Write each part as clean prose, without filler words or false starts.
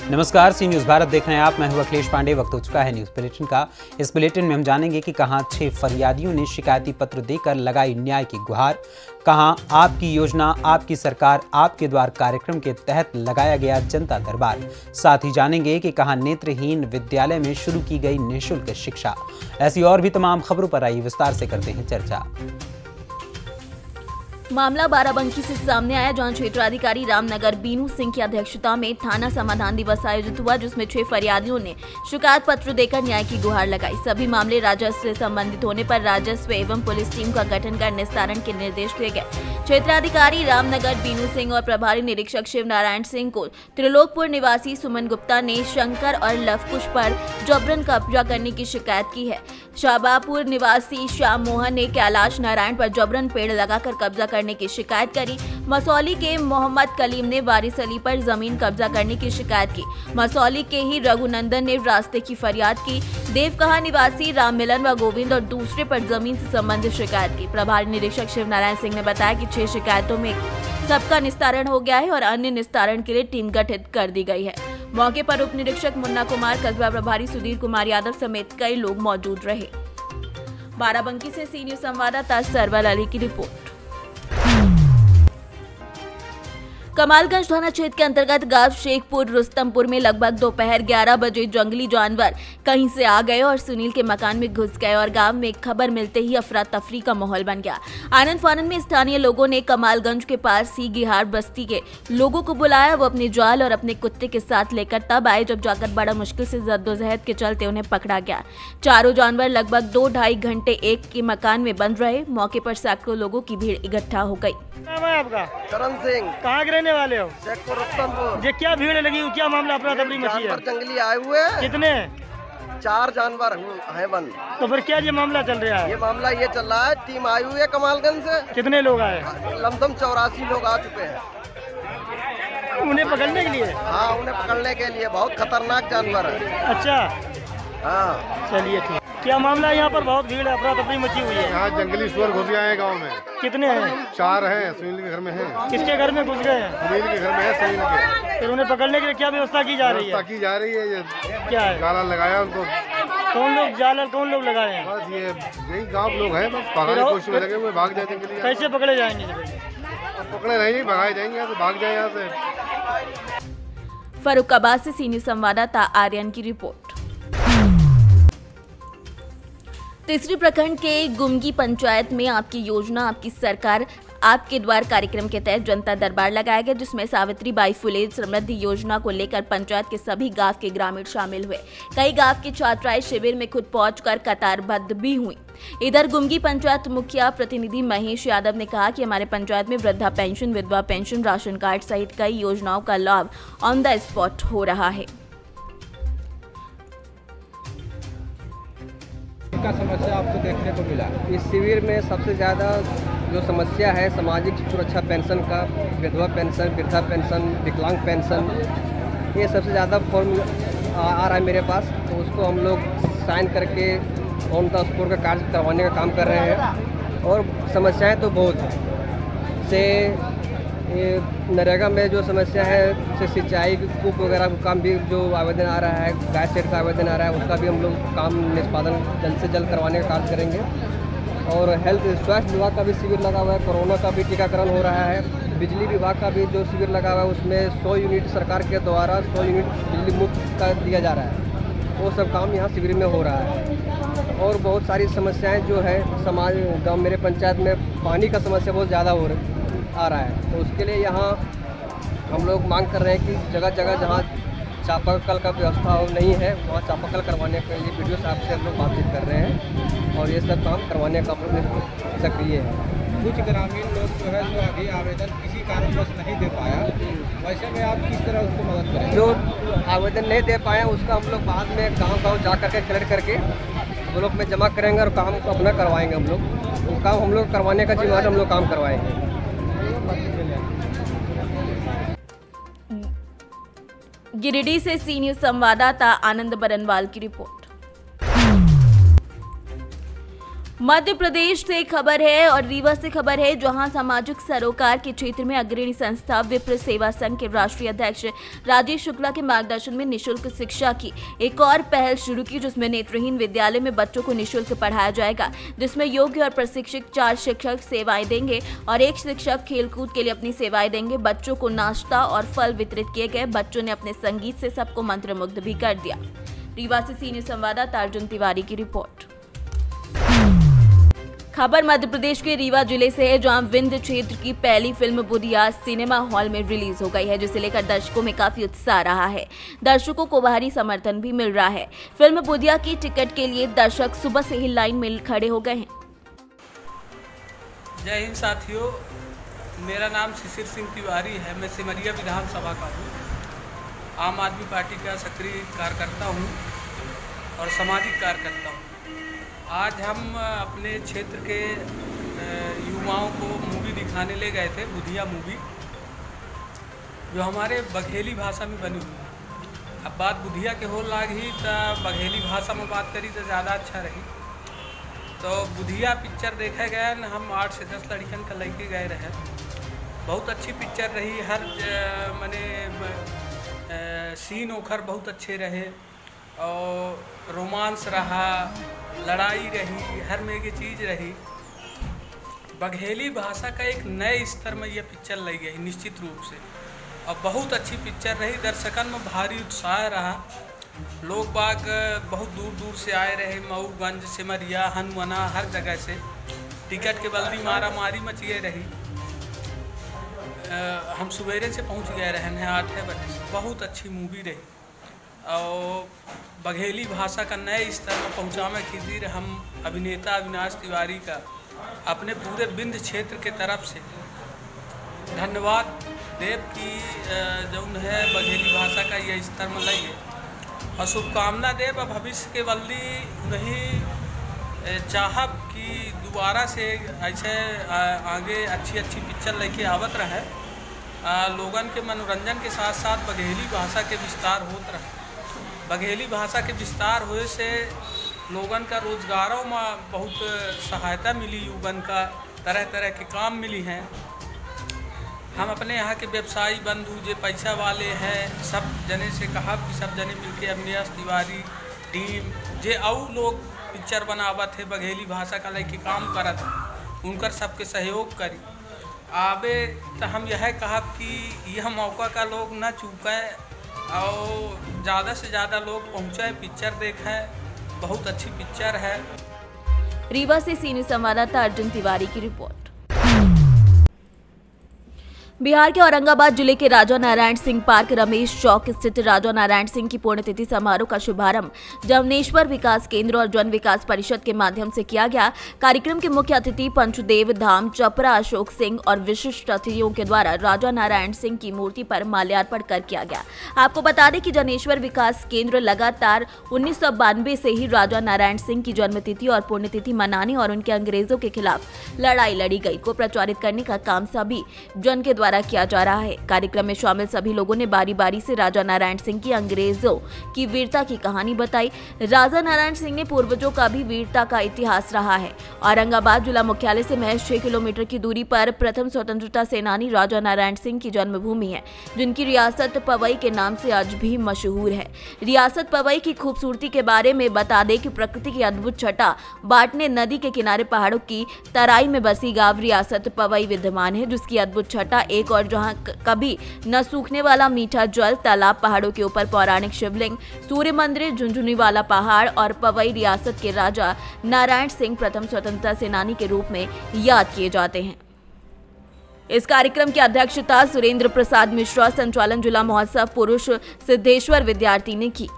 नमस्कार, सी न्यूज भारत देख रहे हैं आप। मैं हूं अखिलेश पांडे। वक्त हो चुका है न्यूज बुलेटिन का। इस बुलेटिन में हम जानेंगे कि कहां 6 फरियादियों ने शिकायती पत्र देकर लगाई न्याय की गुहार, कहां आपकी योजना आपकी सरकार आपके द्वार कार्यक्रम के तहत लगाया गया जनता दरबार। साथ ही जानेंगे कि कहां नेत्रहीन विद्यालय में शुरू की गई निःशुल्क शिक्षा। ऐसी और भी तमाम खबरों पर आइए विस्तार से करते हैं चर्चा। मामला बाराबंकी से सामने आया, जहां क्षेत्राधिकारी रामनगर बीनू सिंह की अध्यक्षता में थाना समाधान दिवस आयोजित हुआ, जिसमें 6 फरियादियों ने शिकायत पत्र देकर न्याय की गुहार लगाई। सभी मामले राजस्व से संबंधित होने पर राजस्व एवं पुलिस टीम का गठन कर निस्तारण के निर्देश दिए गए। क्षेत्राधिकारी रामनगर बीनू सिंह और प्रभारी निरीक्षक शिव नारायण सिंह को त्रिलोकपुर निवासी सुमन गुप्ता ने शंकर और लवकुश पर जबरन कब्जा करने की शिकायत की है। शाहबापुर निवासी श्याम मोहन ने कैलाश नारायण पर जबरन पेड़ लगाकर कब्जा करने की शिकायत करी। मसौली के मोहम्मद कलीम ने वारिस अली पर जमीन कब्जा करने की शिकायत की। मसौली के ही रघुनंदन ने रास्ते की फरियाद की। देवकहा निवासी राम मिलन व गोविंद और दूसरे पर जमीन से संबंधित शिकायत की। प्रभारी निरीक्षक शिव नारायण सिंह ने बताया कि 6 शिकायतों में सबका निस्तारण हो गया है और अन्य निस्तारण के लिए टीम गठित कर दी गई है। मौके पर उप निरीक्षक मुन्ना कुमार, कस्बा प्रभारी सुधीर कुमार यादव समेत कई लोग मौजूद रहे। बाराबंकी से सी न्यूज संवाददाता सरवल अली की रिपोर्ट। कमालगंज थाना क्षेत्र के अंतर्गत गांव शेखपुर रुस्तमपुर में लगभग दोपहर 11 बजे जंगली जानवर कहीं से आ गए और सुनील के मकान में घुस गए और गांव में खबर मिलते ही अफरा तफरी का माहौल बन गया। आनंद फानंद में स्थानीय लोगों ने कमालगंज के पास ही गिहार बस्ती के लोगों को बुलाया। वो अपने जाल और अपने कुत्ते के साथ लेकर तब आए जब जाकर बड़ा मुश्किल से जद्दोजहद के चलते उन्हें पकड़ा गया। चारों जानवर लगभग 2-2.5 घंटे एक के मकान में बंद रहे। मौके पर सैकड़ों लोगों की भीड़ इकट्ठा हो गई। नाम है आपका? करण सिंह। कहाँ के रहने वाले हो? शेखपुर रुस्तमपुर। ये क्या भीड़ लगी हुई, क्या मामला अफरा तफरी मची है? जानवर जंगली आए हुए हैं। कितने? 4 जानवर हैं बंद। तो फिर क्या ये मामला चल रहा है? ये मामला ये चल रहा है, टीम आई हुई है कमालगंज से। कितने लोग आए? लमसम 84 लोग आ चुके हैं उन्हें पकड़ने के लिए? हाँ, उन्हें पकड़ने के लिए। बहुत खतरनाक जानवर है। अच्छा, हाँ, चलिए ठीक। क्या मामला है? यहाँ पर बहुत भीड़ है, अफरा तफरी मची हुई है। यहाँ जंगली सुअर घुस गए हैं गांव में। कितने हैं? 4 हैं। सुनील के घर में है। किसके घर में घुस गए हैं? सुनील के घर में है। सुनील के फिर उन्हें पकड़ने के लिए क्या व्यवस्था की जा रही व्यवस्था है? की जा रही है। ये क्या है? गाला लगाया उनको। कौन लोग जाल कौन लोग लगाए हैं? बस ये यही गांव के लोग हैं। बस भगाने की कोशिश में लगे हुए, भाग जाए जंगली। कैसे पकड़े जाएंगे? अब पकड़े रहेंगे, भगाए जाएंगे यहाँ से, भाग जाए यहाँ से। फरुखाबाद से सी न्यूज संवाददाता आर्यन की रिपोर्ट। तीसरी प्रखंड के गुमगी पंचायत में आपकी योजना आपकी सरकार आपके द्वार कार्यक्रम के तहत जनता दरबार लगाया गया, जिसमें सावित्रीबाई फुले समृद्धि योजना को लेकर पंचायत के सभी गांव के ग्रामीण शामिल हुए। कई गांव की छात्राएं शिविर में खुद पहुंचकर कतारबद्ध भी हुई। इधर गुमगी पंचायत मुखिया प्रतिनिधि महेश यादव ने कहा कि हमारे पंचायत में वृद्धा पेंशन, विधवा पेंशन, राशन कार्ड सहित कई योजनाओं का लाभ ऑन द स्पॉट हो रहा है। क्या समस्या आपको देखने को मिला? इस शिविर में सबसे ज़्यादा जो समस्या है सामाजिक सुरक्षा पेंशन का, विधवा पेंशन, वृद्धा पेंशन, विकलांग पेंशन, ये सबसे ज़्यादा फॉर्म आ रहा है मेरे पास। तो उसको हम लोग साइन करके ऑन द स्पॉट का कार्य करवाने का काम कर रहे हैं। और समस्याएं तो बहुत हैं। से ये नरेगा में जो समस्या है, जैसे सिंचाई कूप वगैरह का काम भी जो आवेदन आ रहा है, गाय सेट का आवेदन आ रहा है, उसका भी हम लोग काम निष्पादन जल्द से जल्द करवाने का कार्य करेंगे। और स्वास्थ्य विभाग का भी शिविर लगा हुआ है, कोरोना का भी टीकाकरण हो रहा है। बिजली विभाग का भी जो शिविर लगा हुआ है, उसमें 100 यूनिट सरकार के द्वारा 100 यूनिट बिजली मुफ्त का दिया जा रहा है। वो सब काम यहाँ शिविर में हो रहा है। और बहुत सारी समस्याएं जो है समाज गाँव मेरे पंचायत में पानी का समस्या बहुत ज़्यादा आ रहा है। तो उसके लिए यहाँ हम लोग मांग कर रहे हैं कि जगह जगह जहाँ चापाकल का व्यवस्था नहीं है, वहाँ चापाकल करवाने के लिए वीडियो साहब से हम लोग बातचीत कर रहे हैं और ये सब काम करवाने का हम लोग सक्रिय है। कुछ ग्रामीण लोग जो है जो अभी आवेदन किसी कारणवश नहीं दे पाया, वैसे में आप किस तरह उसको मदद करें? जो आवेदन नहीं दे पाए उसका हम लोग बाद में गाँव जा करके कलेक्ट करके ब्लॉक में जमा करेंगे और काम अपना करवाएंगे। हम लोग वो काम हम लोग करवाने का जिम्मेदार हम लोग काम करवाएंगे। गिरिडीह से सी न्यूज संवाददाता आनंद बरनवाल की रिपोर्ट। मध्य प्रदेश से खबर है और रीवा से खबर है, जहां सामाजिक सरोकार के क्षेत्र में अग्रणी संस्था विप्र सेवा संघ के राष्ट्रीय अध्यक्ष राजेश शुक्ला के मार्गदर्शन में निशुल्क शिक्षा की एक और पहल शुरू की, जिसमें नेत्रहीन विद्यालय में बच्चों को निशुल्क पढ़ाया जाएगा, जिसमें योग्य और प्रशिक्षित 4 शिक्षक सेवाएं देंगे और 1 शिक्षक खेलकूद के लिए अपनी सेवाएं देंगे। बच्चों को नाश्ता और फल वितरित किए गए। बच्चों ने अपने संगीत से सबको मंत्रमुग्ध भी कर दिया। रीवा से सीनियर संवाददाता अर्जुन तिवारी की रिपोर्ट। खबर मध्य प्रदेश के रीवा जिले से है, जहां विंध्य क्षेत्र की पहली फिल्म बुधिया सिनेमा हॉल में रिलीज हो गई है, जिसे लेकर दर्शकों में काफी उत्साह रहा है। दर्शकों को भारी समर्थन भी मिल रहा है। फिल्म बुधिया की टिकट के लिए दर्शक सुबह से ही लाइन में खड़े हो गए हैं। जय हिंद साथियों, मेरा नाम शिशिर सिंह तिवारी है। मैं सिमरिया विधानसभा का हूँ। आम आदमी पार्टी का सक्रिय कार्यकर्ता हूँ और सामाजिक कार्यकर्ता हूँ। आज हम अपने क्षेत्र के युवाओं को मूवी दिखाने ले गए थे, बुधिया मूवी, जो हमारे बघेली भाषा में बनी हुई है। अब बात बुधिया के हो लागी तो बघेली भाषा में बात करी तो ज़्यादा अच्छा रही। तो बुधिया पिक्चर देखे गए न, हम 8 से 10 लड़कियों का लेके गए रहे। बहुत अच्छी पिक्चर रही। हर सीन ओखर बहुत अच्छे रहे और रोमांस रहा, लड़ाई रही, हर में की चीज़ रही। बघेली भाषा का एक नए स्तर में यह पिक्चर लाई गई निश्चित रूप से, और बहुत अच्छी पिक्चर रही। दर्शकन में भारी उत्साह रहा। लोग बाग बहुत दूर दूर से आए रहे, मऊगंज, सिमरिया, हनुमाना, हर जगह से। टिकट के बल्दी मारा मारी मचिए रही। हम सवेरे से पहुंच गए रहे 8 बजे से। बहुत अच्छी मूवी रही और बघेली भाषा का नए स्तर में पहुँचाने की खातिर हम अभिनेता अविनाश तिवारी का अपने पूरे विंध्य क्षेत्र के तरफ से धन्यवाद देव की जौन है बघेली भाषा का यह स्तर में लाइए और शुभकामना देव। भविष्य के बल्दी नहीं चाहब कि दोबारा से ऐसे आगे अच्छी अच्छी पिक्चर लेके आवत रहे। लोगन के मनोरंजन के साथ साथ बघेली भाषा के विस्तार होत रहे। बघेली भाषा के विस्तार होए से लोगन का रोजगारों में बहुत सहायता मिली। युवन का तरह तरह के काम मिली हैं। हम अपने यहाँ के व्यवसायी बंधु जो पैसा वाले हैं, सब जने से कहा कि सब जने मिलके अविनाश तिवारी टीम जे और लोग पिक्चर बनावत है बघेली भाषा का लेके काम करत, उनकर सबके सहयोग करी आवे। तो हम यह कहा कि यह मौका का लोग न चूके और ज़्यादा से ज़्यादा लोग पहुँचे, पिक्चर देखें। बहुत अच्छी पिक्चर है। रीवा से सीनियर संवाददाता अर्जुन तिवारी की रिपोर्ट। बिहार के औरंगाबाद जिले के राजा नारायण सिंह पार्क रमेश चौक स्थित राजा नारायण सिंह की पुण्यतिथि समारोह का शुभारंभ जवनेश्वर विकास केंद्र और जन विकास परिषद के माध्यम से किया गया। कार्यक्रम के मुख्य अतिथि पंचदेव धाम चपरा अशोक सिंह और विशिष्ट अतिथियों के द्वारा राजा नारायण सिंह की मूर्ति पर माल्यार्पण कर किया गया। आपको बता दें कि जवनेश्वर विकास केंद्र लगातार 1992 से ही राजा नारायण सिंह की जन्मतिथि और पुण्यतिथि मनाने और उनके अंग्रेजों के खिलाफ लड़ाई लड़ी गई को प्रचारित करने का काम सभी जन के द्वारा किया जा रहा है। कार्यक्रम में शामिल सभी लोगों ने बारी बारी से राजा नारायण सिंह की अंग्रेजों की वीरता की कहानी बताई। राजा नारायण सिंह ने पूर्वजों का भी वीरता का इतिहास रहा है। औरंगाबाद जिला मुख्यालय से महज 6 किलोमीटर की दूरी पर प्रथम स्वतंत्रता सेनानी राजा नारायण सिंह की जन्मभूमि है, जिनकी रियासत पवई के नाम से आज भी मशहूर है। रियासत पवई की खूबसूरती के बारे में बता दें कि प्रकृति की अद्भुत छटा बाटने नदी के किनारे पहाड़ों की तराई में बसी गांव रियासत पवई विद्यमान है, जिसकी अद्भुत छटा एक और जहां कभी न सूखने वाला मीठा जल, तालाब, पहाड़ों के ऊपर पौराणिक शिवलिंग, सूर्य मंदिर, झुंझुनी वाला पहाड़ और पवई रियासत के राजा नारायण सिंह प्रथम स्वतंत्रता सेनानी के रूप में याद किए जाते हैं। इस कार्यक्रम की अध्यक्षता सुरेंद्र प्रसाद मिश्रा, संचालन जिला महोत्सव पुरुष सिद्धेश्वर विद्यार्थी ने की।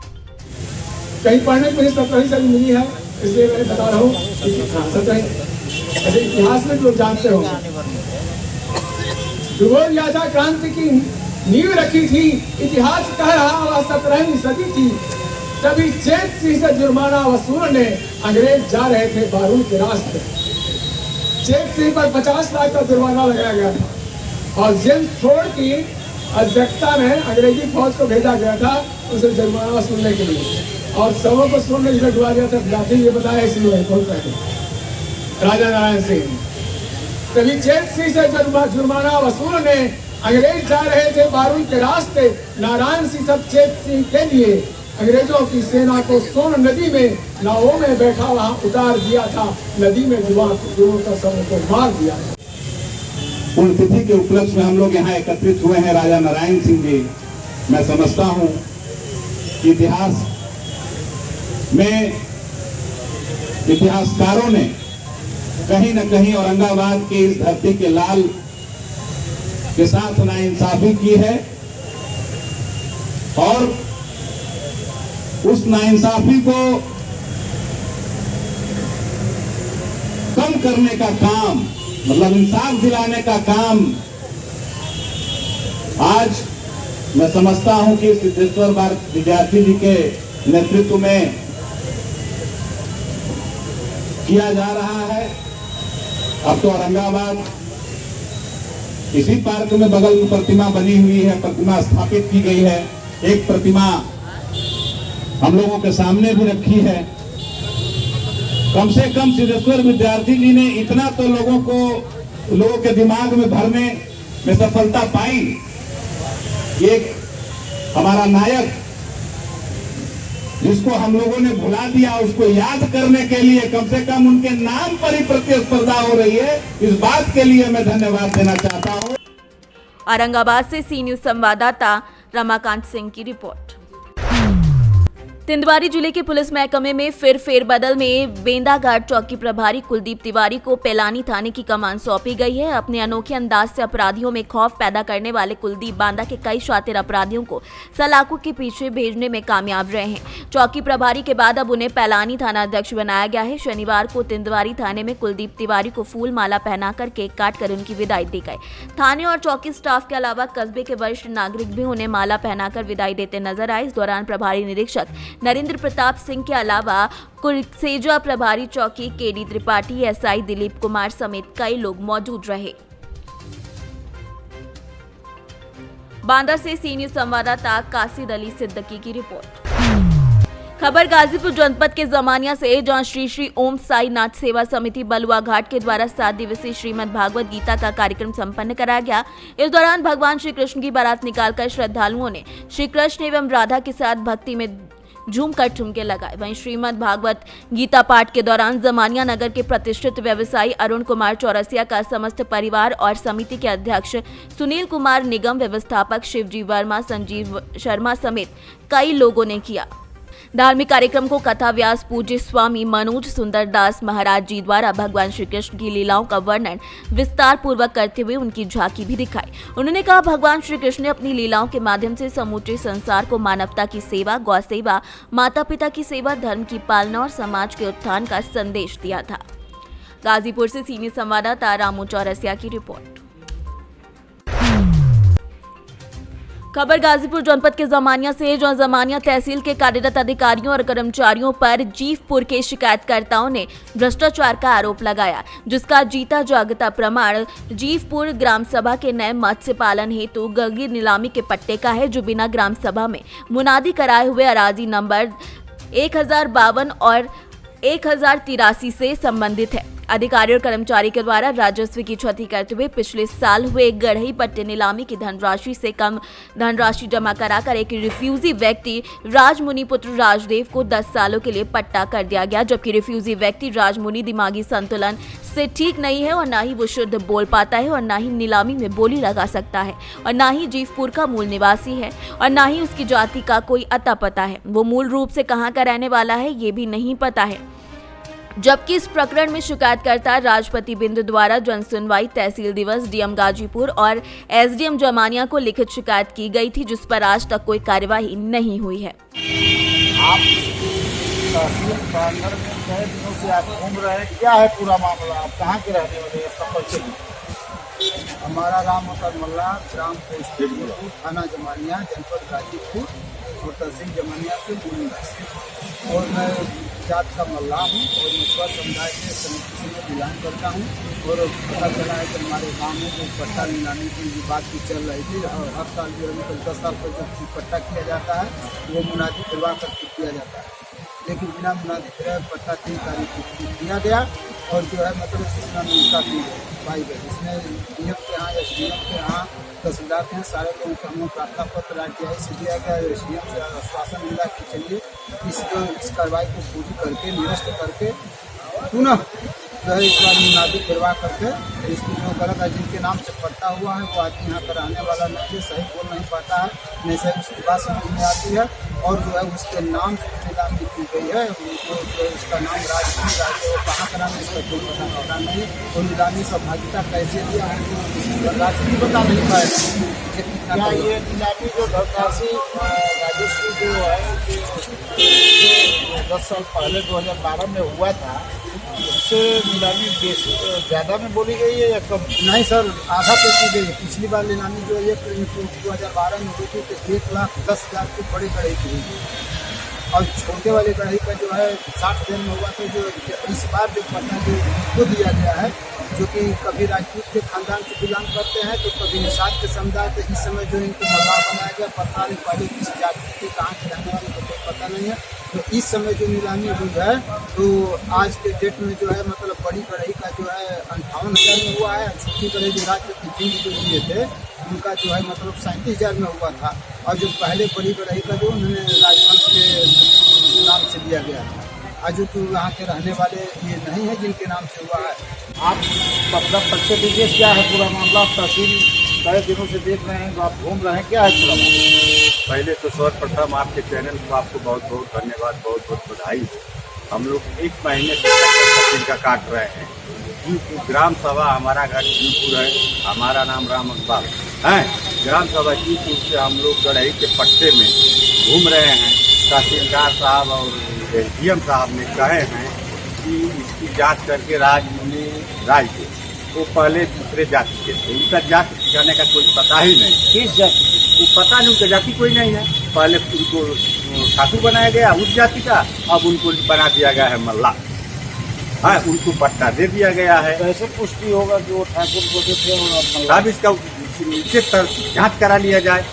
कहीं पढ़ने को सत्रही से मिली है, इसलिए मैं बता रहा हूँ। इतिहास में लोग जानते हो दुर्गोल याचा क्रांति की नींव रखी थी। इतिहास कह रहा 17वीं सदी थी, तभी चेत सिंह से जुर्माना वसूलने अंग्रेज जा रहे थे बारूद के रास्ते। चेत सिंह पर 50 लाख का जुर्माना लगाया गया था और जेम्स फोर्ड की अध्यक्षता में अंग्रेजी फौज को भेजा गया था उसे जुर्माना वसूलने के लिए, और सबों को सोने में डुबा दिया था। ये बताया इसलिए बहुत पहले राजा नारायण सिंह। तभी चेत सिंह से जुर्माना वसूलने अंग्रेज जा रहे थे बारूद के रास्ते। नारायण सिंह सब चेत सिंह के लिए अंग्रेजों की सेना को सोन नदी में नावों में बैठा वहां उतार दिया था। नदी में युवकों का समूह को मार दिया था। पुण्यतिथि के उपलक्ष्य में हम लोग यहाँ एकत्रित हुए हैं राजा नारायण सिंह जी। मैं समझता हूँ कि इतिहास में इतिहासकारों ने कहीं न कहीं औरंगाबाद की इस धरती के लाल के साथ नाइंसाफी की है और उस नाइंसाफी को कम करने का काम, मतलब इंसाफ दिलाने का काम आज मैं समझता हूं कि सिद्धेश्वर भारत विद्यार्थी जी के नेतृत्व में किया जा रहा है। अब तो औरंगाबाद इसी पार्क में बगल में प्रतिमा बनी हुई है, प्रतिमा स्थापित की गई है। एक प्रतिमा हम लोगों के सामने भी रखी है। कम से कम सिद्धेश्वर विद्यार्थी जी ने इतना तो लोगों के दिमाग में भरने में सफलता पाई। एक हमारा नायक जिसको हम लोगों ने भुला दिया, उसको याद करने के लिए कम से कम उनके नाम पर ही प्रतिस्पर्धा हो रही है। इस बात के लिए मैं धन्यवाद देना चाहता हूँ। औरंगाबाद से सी न्यूज संवाददाता रमाकांत सिंह की रिपोर्ट। तिंदवारी जिले के पुलिस महकमे में फिर फेरबदल में बेंदाघाट चौकी प्रभारी कुलदीप तिवारी को पैलानी थाने की कमान सौंपी गई है। अपने अनोखे अंदाज से अपराधियों में खौफ पैदा करने वाले कुलदीप बांदा के कई शातिर अपराधियों को सलाखों के पीछे भेजने में कामयाब रहे हैं। चौकी प्रभारी के बाद अब उन्हें पैलानी थाना अध्यक्ष बनाया गया है। शनिवार को तिंदवारी थाने में कुलदीप तिवारी को फूल माला पहनाकर केक काटकर उनकी विदाई दी गई। थाने और चौकी स्टाफ के अलावा कस्बे के वरिष्ठ नागरिक भी उन्हें माला पहनाकर विदाई देते नजर आए। इस दौरान प्रभारी निरीक्षक नरेंद्र प्रताप सिंह के अलावा कुरसेजा प्रभारी चौकी केडी त्रिपाठी, एसआई दिलीप कुमार समेत कई लोग मौजूद रहे। बांदा से सी न्यूज संवाददाता कासिद अली सिद्दीकी की रिपोर्ट। खबर गाजीपुर जनपद के जमानिया से, जहां श्री श्री ओम साई नाथ सेवा समिति बलुआ घाट के द्वारा 7 दिवसीय श्रीमद् भागवत गीता का कार्यक्रम संपन्न कराया गया। इस दौरान भगवान श्री कृष्ण की बारात निकालकर श्रद्धालुओं ने श्री कृष्ण एवं राधा के साथ भक्ति में झूमकर ठुमके लगाए। वहीं श्रीमद् भागवत गीता पाठ के दौरान जमानिया नगर के प्रतिष्ठित व्यवसायी अरुण कुमार चौरसिया का समस्त परिवार और समिति के अध्यक्ष सुनील कुमार निगम, व्यवस्थापक शिवजी वर्मा, संजीव शर्मा समेत कई लोगों ने किया। धार्मिक कार्यक्रम को कथा व्यास पूज्य स्वामी मनोज सुंदर दास महाराज जी द्वारा भगवान श्री कृष्ण की लीलाओं का वर्णन विस्तार पूर्वक करते हुए उनकी झांकी भी दिखाई। उन्होंने कहा, भगवान श्री कृष्ण ने अपनी लीलाओं के माध्यम से समूचे संसार को मानवता की सेवा, गौ सेवा, माता पिता की सेवा, धर्म की पालना और समाज के उत्थान का संदेश दिया था। गाजीपुर से सीनियर संवाददाता रामू चौरसिया की रिपोर्ट। खबर गाजीपुर जनपद के जमानिया से, जहां जमानिया तहसील के कार्यरत अधिकारियों और कर्मचारियों पर जीवपुर के शिकायतकर्ताओं ने भ्रष्टाचार का आरोप लगाया, जिसका जीता जागता प्रमाण जीवपुर ग्राम सभा के नए मत्स्य पालन हेतु गगी नीलामी के पट्टे का है, जो बिना ग्राम सभा में मुनादी कराए हुए अराजी नंबर 1052 और 1083 से संबंधित है। अधिकारी और कर्मचारी के द्वारा राजस्व की क्षति करते हुए पिछले साल हुए गढ़ई पट्टे नीलामी की धनराशि से कम धनराशि जमा कराकर एक रिफ्यूजी व्यक्ति राजमुनि पुत्र राजदेव को 10 सालों के लिए पट्टा कर दिया गया, जबकि रिफ्यूजी व्यक्ति राजमुनि दिमागी संतुलन से ठीक नहीं है और ना ही वो शुद्ध बोल पाता है और ना ही नीलामी में बोली लगा सकता है और ना ही जीवपुर का मूल निवासी है और ना ही उसकी जाति का कोई अता पता है। वो मूल रूप से कहाँ का रहने वाला है ये भी नहीं पता है। जबकि इस प्रकरण में शिकायतकर्ता राजपति बिंदु द्वारा जन सुनवाई तहसील दिवस डीएम गाजीपुर और एसडीएम जमानिया को लिखित शिकायत की गई थी, जिस पर आज तक कोई कार्यवाही नहीं हुई है। आप तहसील प्रांगण में कई दिनों से आप घूम रहे हैं, क्या है पूरा मामला? आप कहाँ के रहने वाले हैं? हमारा नाम होता मल्ला, ग्राम पोस्ट थाना जमानिया, जनपद गाजीपुर और तहसील जमानिया के मूल निवासी। और मैं जात का मल्ला हूँ और मछुआ समुदाय के समिति से मैं बिलोंग करता हूँ। और पता चला है कि हमारे गांव में जो पट्टा नीलामी की बात भी चल रही थी और हर साल जो है 10 साल पर जो पट्टा किया जाता है वो मुनादी करवा कर किया जाता है, लेकिन बिना मुनादी कराए पट्टा 3 तारीख को किया गया और जो है मतलब सूचना काफ़ी पाई गई। इसमें डीएम के यहाँ, एसडीएम के यहाँ, तहसीलदार के यहाँ सारे लोगों को हम लोग प्रार्थना पत्र RTI से दिया गया। एसडीएम से आश्वासन मिला कि चलिए इस कार्रवाई को पूरी करके निरस्त करके पुनः जो है इस बार मुनादी करवा करके इसकी जो गलत है जिनके नाम से पट्टा हुआ है वो आदमी यहाँ पर रहने वाला नहीं है, सही बोल नहीं पाता है, नहीं सही उसकी बात समझ में आती है। और जो है उसके नाम से नीलामी की गई है, जो उसका नाम राजकीय राज्य वो कहाँ का नाम है इसका कोई पता नहीं। वो नीलामी सहभागिता कैसे दिया है इसकी राशि भी बता नहीं पाएगा। क्या ये नीलामी जो धनराशि राजस्व जो है 10 साल पहले 2012 में हुआ था, उससे नीलामी बेसी ज़्यादा में बोली गई है या कम? नहीं सर, आधा पे की गई है। पिछली बार नीलामी जो है 2012 में हुई थी तो 1,10,000 की बड़ी कढ़ाई की हुई थी, और छोटे वाले कढ़ाई का जो है 60 दिन में हुआ था। जो इस बार जो पट्टा जो दिया गया है, जो कि कभी राजपूत के खानदान से बिलोंग करते हैं तो कभी निषाद के समुदाय, तो इस समय जो इनको मल्लाह बनाया गया, पता नहीं पहले किस जाति के कहाँ के रहने वाले को कोई पता नहीं है। तो इस समय जो नीलामी हुई है तो आज के डेट में जो है मतलब बड़ी कढ़ाई का जो है 58,000 में हुआ है, छोटी कढ़ाई जो राज्य जो दिए थे उनका जो है मतलब 37,000 में हुआ था। और जो पहले बड़ी कढ़ाई का जो उन्होंने राजवंश के नाम से दिया गया था, आज जो तो यहाँ के रहने वाले ये नहीं है जिनके नाम से हुआ है। आप पता परिचय दीजिए, क्या है पूरा मामला? तहसील कई दिनों से देख रहे हैं, तो आप घूम रहे हैं, क्या है पूरा मामला? पहले तो सर्वप्रथम आपके चैनल को आपको बहुत बहुत धन्यवाद, बहुत बहुत बधाई। हम लोग 1 महीने से तहसील का काट रहे हैं। जीवपुर ग्राम सभा, हमारा घर जीवपुर है, हमारा नाम राम अकबाल है। ग्राम सभा जीवपुर से हम लोग गढ़ई के पट्टे में घूम रहे हैं। तहसीलदार साहब और एसडीएम साहब ने कहे हैं कि इसकी जांच करके राजमुनि राज के, वो पहले दूसरे जाति के थे, उनका जाति ठिकाने का कोई पता ही नहीं। किस जाति? वो पता नहीं, उनका जाति कोई नहीं है। पहले उनको ठाकुर बनाया गया उस जाति का, अब उनको बना दिया गया है मल्ला। हाँ, उनको पट्टा दे दिया गया है। कैसे पुष्टि होगा कि वो ठाकुर को देते हैं? अब इसका निश्चित तरह से जाँच करा लिया जाए।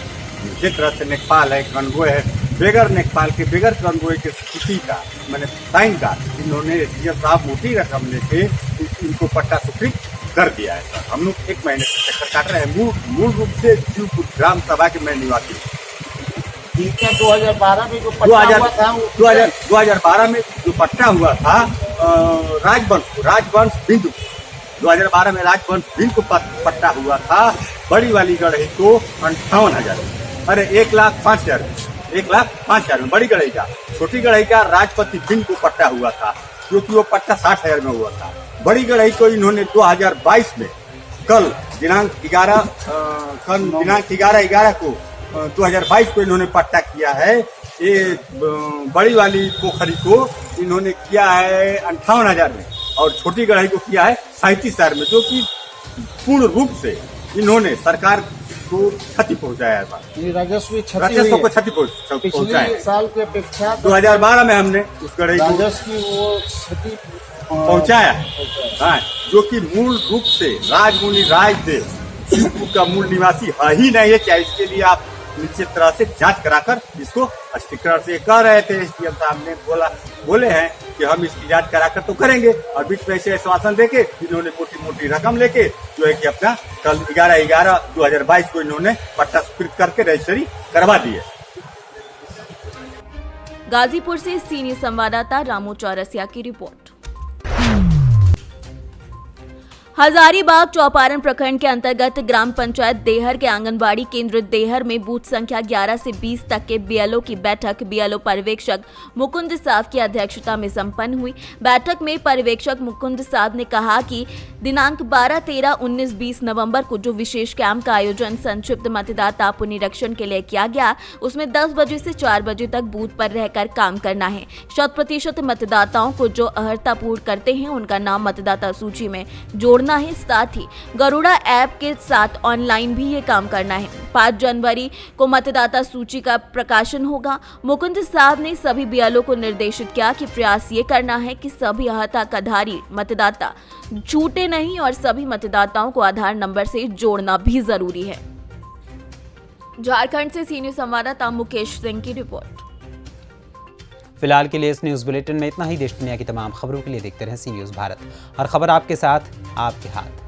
निश्चित तरह से नेकपाल है, कन्वोय है, बगैर नेकपाल के, बगैर कन्वोय के स्थिति का मैंने साइन का इन्होंने एसडीएम साहब मोटी रकम लेके इनको पट्टा स्वीकृत कर दिया है। सर हम लोग 1 महीने से चक्कर काट रहे हैं। मूल रूप से जीवपुर ग्राम सभा के मैं निवासी हूँ। 2012 में जो पट्टा हुआ था 2012 में जो पट्टा हुआ था राजवंश बिंदु, 2012 में राजवंश बिंदु को पट्टा हुआ था। बड़ी वाली गढ़ई को 58,000, अरे 1,05,000 में बड़ी गढ़ई का। छोटी गढ़ई का राजपति बिंदु को पट्टा हुआ था, क्योंकि वो पट्टा 60,000 में हुआ था। बड़ी गढ़ई को इन्होंने 2022 में कल दिनांक 11 को 2022 को इन्होंने पट्टा किया है। ये बड़ी वाली पोखरी को इन्होंने किया है 58,000 में, और छोटी गढ़ई को किया है 37,000 में, जो कि पूर्ण रूप से इन्होंने सरकार को क्षति पहुंचाया है। राजस्व को क्षति पहुंचाया। साल की अपेक्षा 2012 में हमने उस गढ़ई को राजस्व की वो क्षति पहुंचाया, हाँ, जो कि मूल रूप से राजमुनि राजदेव जीवपुर का मूल निवासी है ही नहीं है। क्या इसके लिए आप निश्चित तरह से जांच कराकर इसको स्पष्टीकरण से कह रहे थे। एसडीएम साहब ने बोले हैं कि हम इसकी जांच कराकर तो करेंगे, और बीच में ऐसे आश्वासन देके इन्होंने मोटी रकम लेके जो है कि अपना कल 11/11/2022 को इन्होंने पट्टा स्वीकृत करके रजिस्ट्री करवा दी है। गाजीपुर से सीनियर संवाददाता रामू चौरसिया की रिपोर्ट। हजारीबाग चौपारण प्रखंड के अंतर्गत ग्राम पंचायत देहर के आंगनबाड़ी केंद्र देहर में बूथ संख्या 11 से 20 तक के बीएलओ की बैठक बीएलओ पर्यवेक्षक मुकुंद साव की अध्यक्षता में संपन्न हुई। बैठक में पर्यवेक्षक मुकुंद साव ने कहा कि दिनांक 12, 13, 19, 20 नवंबर को जो विशेष कैंप का आयोजन संक्षिप्त मतदाता पुनरीक्षण के लिए किया गया, उसमें 10 बजे से 4 बजे तक बूथ पर रहकर काम करना है। 100% मतदाताओं को जो अर्हता पूर्ण करते हैं उनका नाम मतदाता सूची में जोड़ना है। साथ ही गरुड़ा ऐप के साथ ऑनलाइन भी ये काम करना है। 5 जनवरी को मतदाता सूची का प्रकाशन होगा। मुकुंद साहब ने सभी बीएलओ को निर्देशित किया कि प्रयास ये करना है कि सभी अर्हताधारी मतदाता छूटे नहीं और सभी मतदाताओं को आधार नंबर से जोड़ना भी जरूरी है। झारखंड से सीनियर संवाददाता मुकेश सिंह की रिपोर्ट। फिलहाल के लिए इस न्यूज़ बुलेटिन में इतना ही। देश दुनिया की तमाम खबरों के लिए देखते रहें सी न्यूज़ भारत। हर खबर आपके साथ, आपके हाथ।